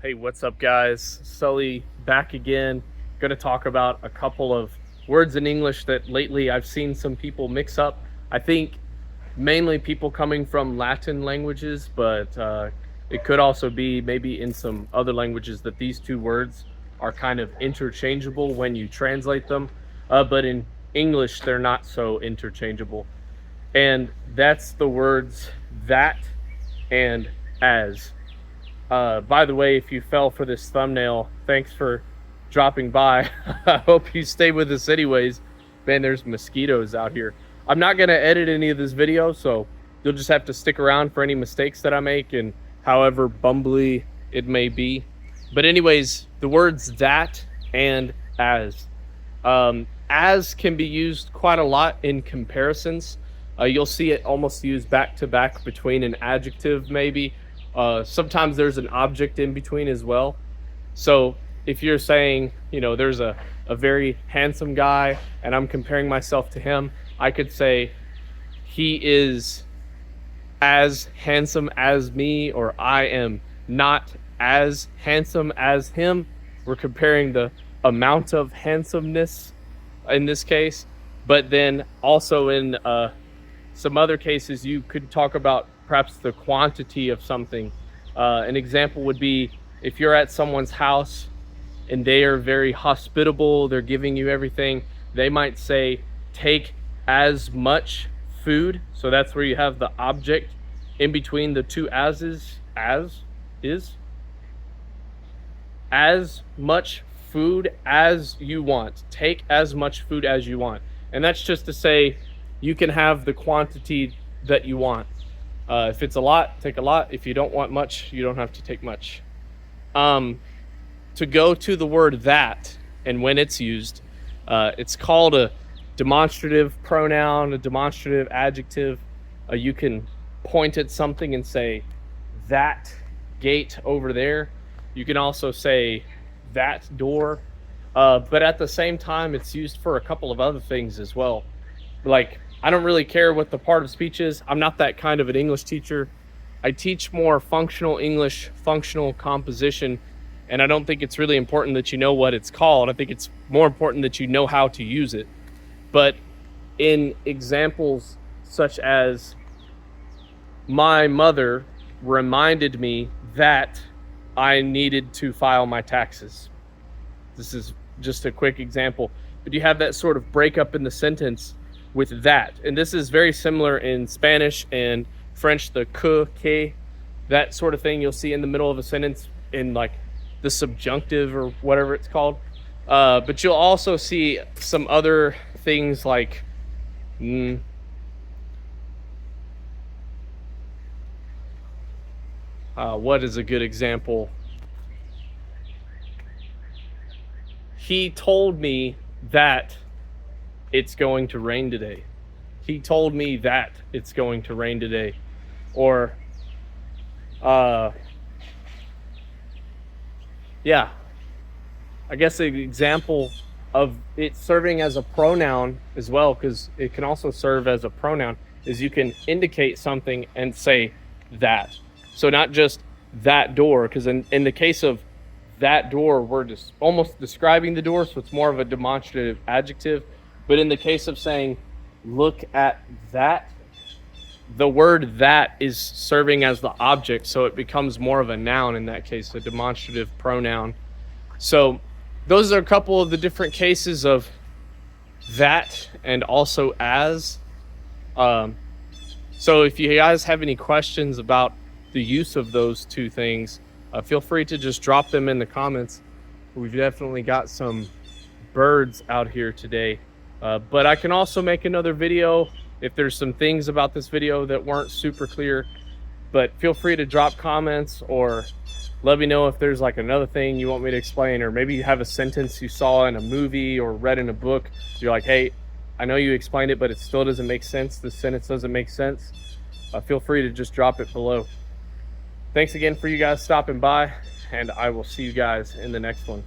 Hey, what's up, guys? Sully back again. Going to talk about a couple of words in English that lately I've seen some people mix up. I think mainly people coming from Latin languages, but it could also be maybe in some other languages that these two words are kind of interchangeable when you translate them. But in English, they're not so interchangeable. And that's the words that and as. By the way, if you fell for this thumbnail, thanks for dropping by. I hope you stay with us anyways. Man, there's mosquitoes out here. I'm not going to edit any of this video, so you'll just have to stick around for any mistakes that I make and however bumbly it may be. But anyways, the words that and as. As can be used quite a lot in comparisons. You'll see it almost used back to back between an adjective maybe. Sometimes there's an object in between as well. So if you're saying, there's a very handsome guy and I'm comparing myself to him, I could say he is as handsome as me, or I am not as handsome as him. We're comparing the amount of handsomeness in this case. But then also in some other cases, you could talk about perhaps the quantity of something. An example would be if you're at someone's house and they are very hospitable, they're giving you everything, they might say, take as much food. So that's where you have the object in between the two as's. As much food as you want. Take as much food as you want. And that's just to say you can have the quantity that you want. If it's a lot, take a lot. If you don't want much, you don't have to take much. To go to the word that and when it's used, it's called a demonstrative pronoun, a demonstrative adjective. You can point at something and say that gate over there. You can also say that door. But at the same time, it's used for a couple of other things as well. Like, I don't really care what the part of speech is. I'm not that kind of an English teacher. I teach more functional English, functional composition, and I don't think it's really important that you know what it's called. I think it's more important that you know how to use it. But in examples such as my mother reminded me that I needed to file my taxes. This is just a quick example, but you have that sort of breakup in the sentence with that. And this is very similar in Spanish and French, the que, that sort of thing you'll see in the middle of a sentence in like the subjunctive or whatever it's called. But you'll also see some other things like what is a good example? He told me that it's going to rain today. He told me that it's going to rain today. Or, I guess an example of it serving as a pronoun as well, because it can also serve as a pronoun, is you can indicate something and say that. So not just that door, because in the case of that door, we're just almost describing the door, so it's more of a demonstrative adjective. But in the case of saying, look at that, the word that is serving as the object, so it becomes more of a noun in that case, a demonstrative pronoun. So those are a couple of the different cases of that and also as. So if you guys have any questions about the use of those two things, feel free to just drop them in the comments. We've definitely got some birds out here today. But I can also make another video if there's some things about this video that weren't super clear. But feel free to drop comments or let me know if there's like another thing you want me to explain, or maybe you have a sentence you saw in a movie or read in a book. You're like, hey, I know you explained it, but it still doesn't make sense. This sentence doesn't make sense. Feel free to just drop it below. Thanks again for you guys stopping by, and I will see you guys in the next one.